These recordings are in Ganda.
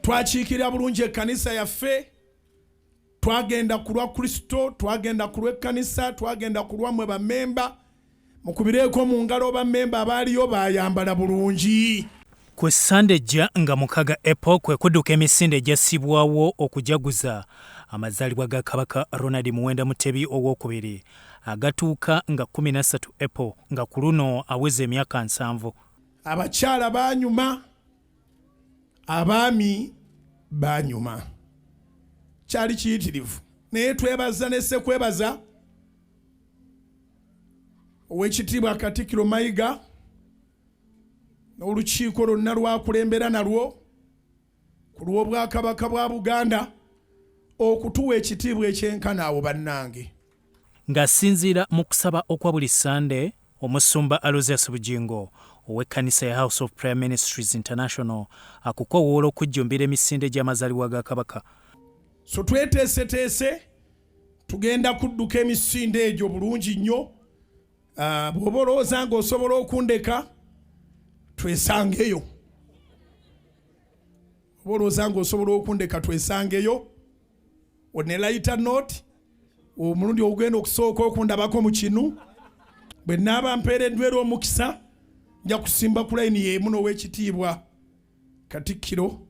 twakiikirira bulungi ekkanisa yaffe, twagenda ku lwa Kristo, twagenda ku lw'ekkanisa, twagenda ku lwammwe bammemba. Mukubireeko mu ngalo bammemba abaaliyo bayambala bulungi. Ku Sande ejja nga mukaga Apple kwe kudduka emisinde egyasibwawo okujaguza amazaalibwa ga Kabaka Ronald Muwenda Mutebi owookubiri agatuuka nga 13 Apple nga ku luno aweze emyaka 7. Abakyala baanyuma, abaami baanyuma. Kyali kiyitirivu. Naye twebaza ne ssekwebaza Oweekitiibwa Katikkiro Mayiga n'olukiiko lwonna lwakulembera nalwo ku lw'Obwakabaka bwa Buganda okutuwa ekitiibwa ekyenkana abo bannange. Ng'asinziira mu kusaba okwa buli Sande, Omusumba Aloysius Bujjingo ow'ekkanisa ya House of Prayer Ministries International akukoowoola okujjumbira emisinde gy'amazaalibwa ga Kabaka. So tweteeseteese tugenda kudduka emisinde egyo bulungi nnyo. Bw'oba olowooza ng'osobola okundeka twesangeyo. Bw'oba olowooza ng'osobola okundeka twesangeyo. One lighter note, omulundi ogenda okusooka okundabako mu kinu. Bwe nnaaba mpeereddwa era omukisa nja kusimba ku layini y'emu n'Oweekitiibwa Katikkiro.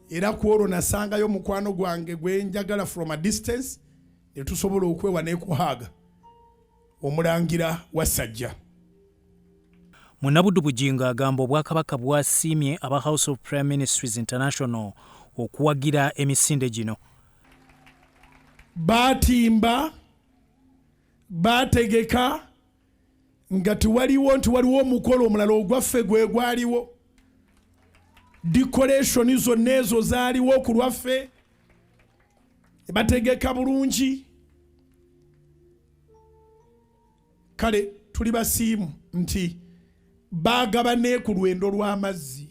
Era ku olwo nasangayo mukwano gwange gwe njagala from a distance ne tusobola okwewa n'ekuhaaga Omulangira Wasajja. Munnabuddu Bujjingo agamba Obwakabaka bwasiimye aba House of Prayer Ministries International okuwagira emisinde gino. Baatimba, baategeka nga tiwaliwo omukolo omulala ogwaffe gwe gwaliwo. Decoration zonna ezo zaaliwo ku lwaffe, bategeka bulungi. Kale tuli basiimu nti baagabane ku lwendo lw'amazzi.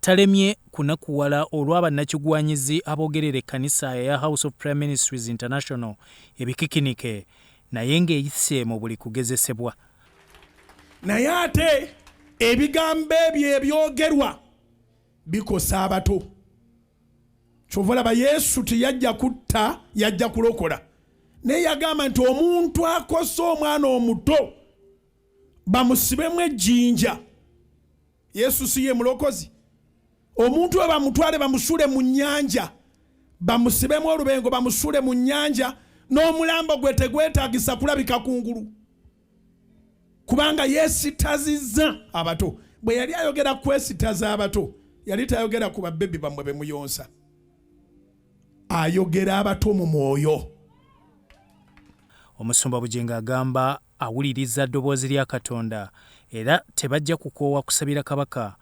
Talemye kunakuwala olw'abannakigwanyizi aboogerera ekkanisa ya House of Prayer Ministries International ebikikinike naye ng'eyise mu buli kugezesebwa. Naye ate ebigambo ebyo ebyogerwa bikosa abato. Kyova olaba Yesu teyajja kutta, yajja kulokola. Naye yagamba nti omuntu akosa omwana omuto bamusibemu ejjinja. Yesu si ye mulokozi? Omuntu we bamutwale bamusuule mu nnyanja, bamusibemu olubengo bamusuule mu nnyanja, n'omulambo gwe tegwetaagisa kulabika kungulu. Kubanga yeesitazizza abato. Bwe yali ayogera kwesitaza abato, yali tayogera ku babbebi bammwe be muyonsa. Ayogera abato mu mwoyo. Omusumba Bujjingo agamba awuliriza ddoboozi lya Katonda era tebajja kukoowa kusabira Kabaka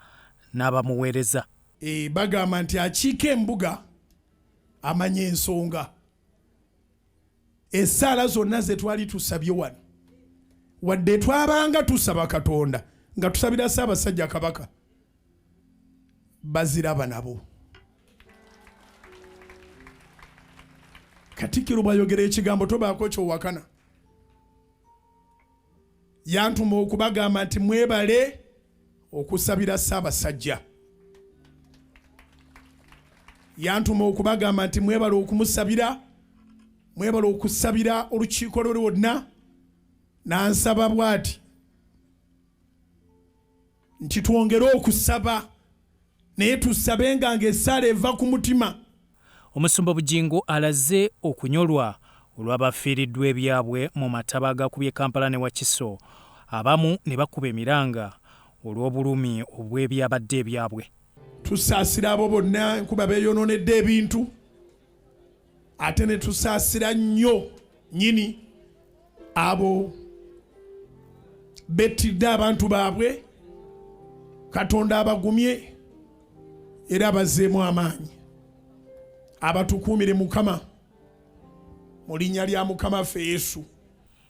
n'abamuweereza. Bagamba nti akiika embuga amanya ensonga. Essaala zonna ze twali tusabye wano, wadde twabanga tusaba Katonda nga tusabira Ssaabasajja Kabaka, baziraba nabo. Katikkiro bw'ayogera ekigambo tobaako kyowakana. Yantuma okubagamba nti mwebale okusabira Ssaabasajja. Yantuma okubagamba nti mwebale okumusabira, mwebale okusabira olukiiko lwe lwonna. Nansaba bw'ati nti twongere okusaba, naye tusabe nga ng'essaala eva ku mutima. Omusumba Bujjingo alaze okunyolwa olw'abafiiriddwa ebyabwe mu mataba agakubye Kampala ne Wakiso, abamu ne bakuba emiranga olw'obulumi obw'ebyabadde ebyabwe. Tusaasira abo bonna enkuba beeyonoonedde ebintu, ate ne tusaasira nnyo nnyini abo bettidde abantu baabwe. Katonda abagumye era abazzeemu amaanyi. Abatukuumire Mukama mu linnya lya Mukama ffe Yesu.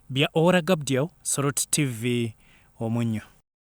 Bya Ora Gabdio, Sorot TV, Omunyo.